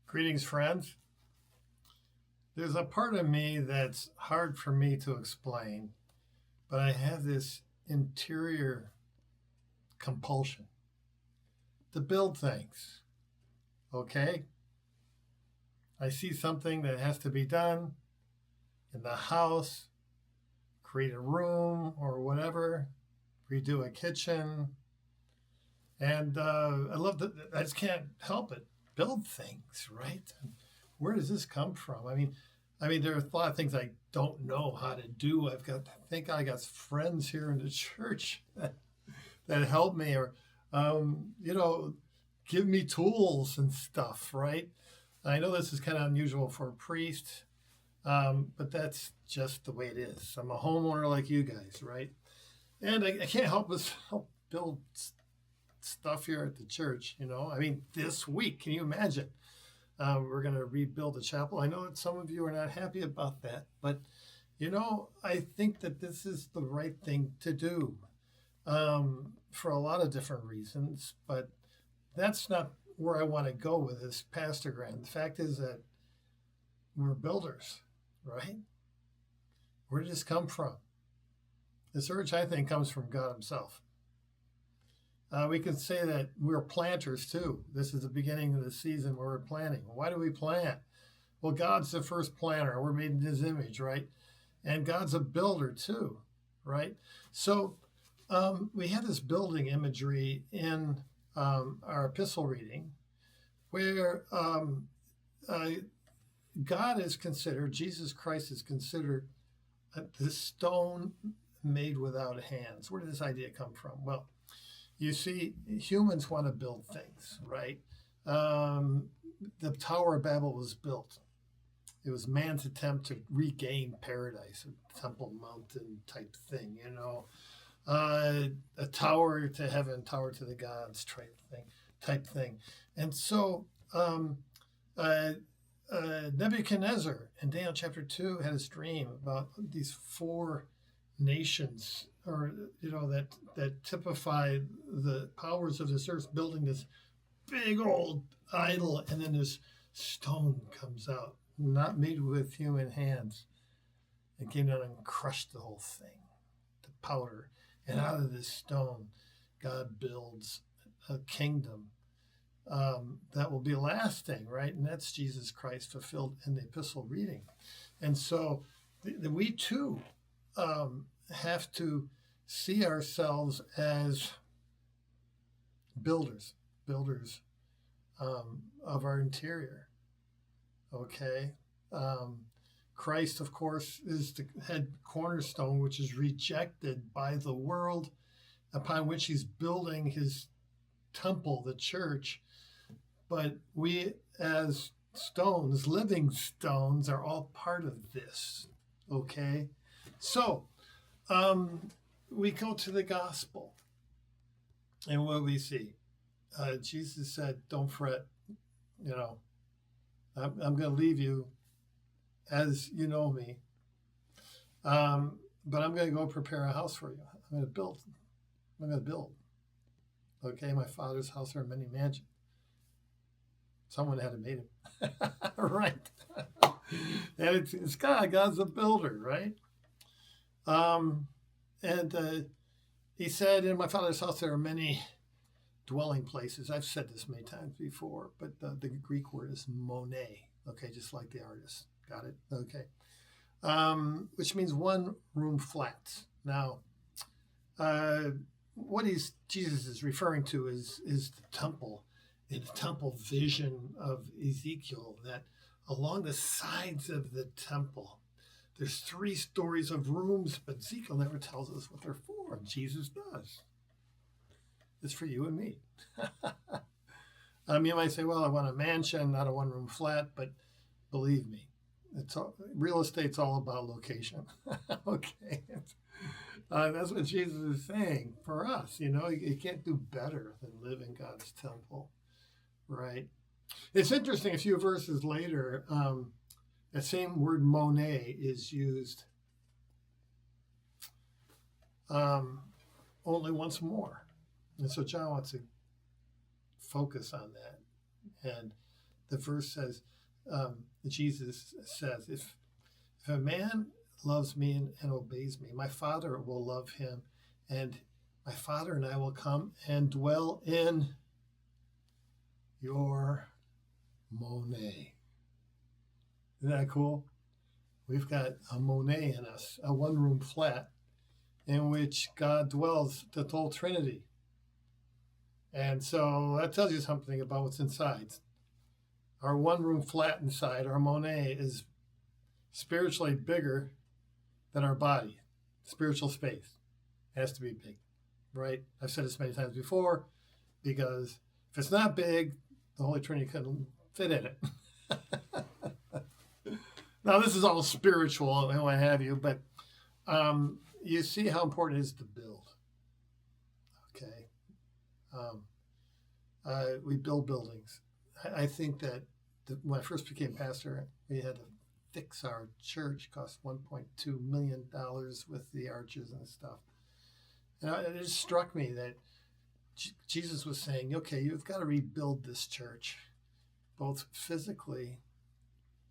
Greetings, friends. There's a part of me that's hard for me to explain, but I have this interior compulsion to build things. Okay? I see something that has to be done in the house, create a room or whatever, redo a kitchen. And I love that. I just can't help it. Build things, right? Where does this come from? I mean, there are a lot of things I don't know how to do. Thank God I got friends here in the church that help me, or you know, give me tools and stuff. Right? I know this is kind of unusual for a priest, but that's just the way it is. I'm a homeowner like you guys, right? And I can't help but help build stuff here at the church. I mean, this week, can you imagine? We're going to rebuild the chapel. I know that some of you are not happy about that, but I think that this is the right thing to do for a lot of different reasons, but that's not where I want to go with this Pastorgram. The fact is that we're builders, right? Where did this come from? This urge, I think, comes from God Himself. We can say that we're planters too. This is the beginning of the season where we're planting. Why do we plant? Well, God's the first planter. We're made in His image, right? And God's a builder too, right? So we have this building imagery in our epistle reading where God is considered, Jesus Christ is considered the stone made without hands. Where did this idea come from? Well, you see, humans want to build things, right? The Tower of Babel was built. It was man's attempt to regain paradise, a Temple Mountain type thing, a tower to heaven, tower to the gods type thing. And so Nebuchadnezzar in Daniel chapter 2 had his dream about these four nations, or that typify the powers of this earth, building this big old idol, and then this stone comes out, not made with human hands, and came down and crushed the whole thing to powder. And out of this stone, God builds a kingdom that will be lasting, right? And that's Jesus Christ fulfilled in the epistle reading. And so we too have to see ourselves as builders of our interior. Okay. Christ, of course, is the head cornerstone, which is rejected by the world, upon which He's building His temple, the church. But we, as stones, living stones, are all part of this. Okay. So we go to the gospel, and what we see, Jesus said, "Don't fret. I'm going to leave you as you know me, but I'm going to go prepare a house for you. I'm going to build. Okay, my Father's house are many mansions. Someone had to make him, right? And it's God. God's a builder, right? And He said, in my Father's house there are many dwelling places. I've said this many times before, but the Greek word is monet. Okay, just like the artist. Got it? Okay. Which means one room flats. Now, what Jesus is referring to is the temple, in the temple vision of Ezekiel, that along the sides of the temple, there's 3 stories of rooms, but Ezekiel never tells us what they're for. Jesus does. It's for you and me. You might say, well, I want a mansion, not a one-room flat, but believe me, real estate's all about location. Okay. That's what Jesus is saying for us. You can't do better than live in God's temple, right? It's interesting, a few verses later, that same word monet is used only once more. And so John wants to focus on that. And the verse says, Jesus says, if a man loves me and obeys me, my Father will love him, and my Father and I will come and dwell in your Monet. Isn't that cool? We've got a Monet in us, a one-room flat in which God dwells, the whole Trinity. And so that tells you something about what's inside. Our one-room flat inside, our Monet, is spiritually bigger than our body. Spiritual space has to be big, right? I've said this many times before, because if it's not big, the Holy Trinity couldn't fit in it. Now, this is all spiritual and what have you, but you see how important it is to build. Okay. We build buildings. I think that when I first became pastor, we had to fix our church. It cost $1.2 million with the arches and stuff. And it just struck me that Jesus was saying, okay, you've got to rebuild this church, both physically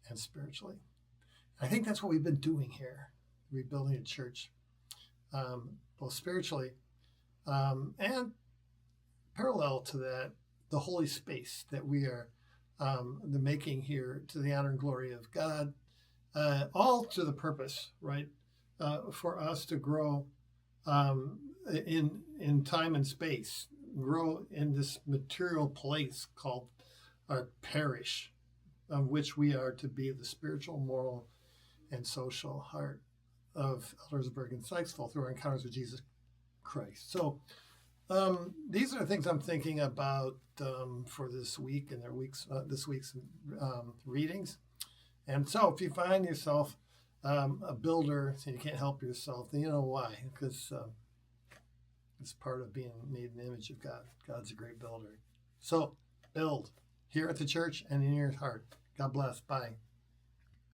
and spiritually. I think that's what we've been doing here, rebuilding a church, both spiritually and parallel to that, the holy space that we are the making here to the honor and glory of God, all to the purpose, right, for us to grow in time and space, grow in this material place called our parish, of which we are to be the spiritual, moral, and social heart of Eldersburg and Sykesville through our encounters with Jesus Christ. So these are the things I'm thinking about for this week and this week's readings. And so if you find yourself a builder and you can't help yourself, then you know why, because it's part of being made in the image of God. God's a great builder. So build here at the church and in your heart. God bless. Bye.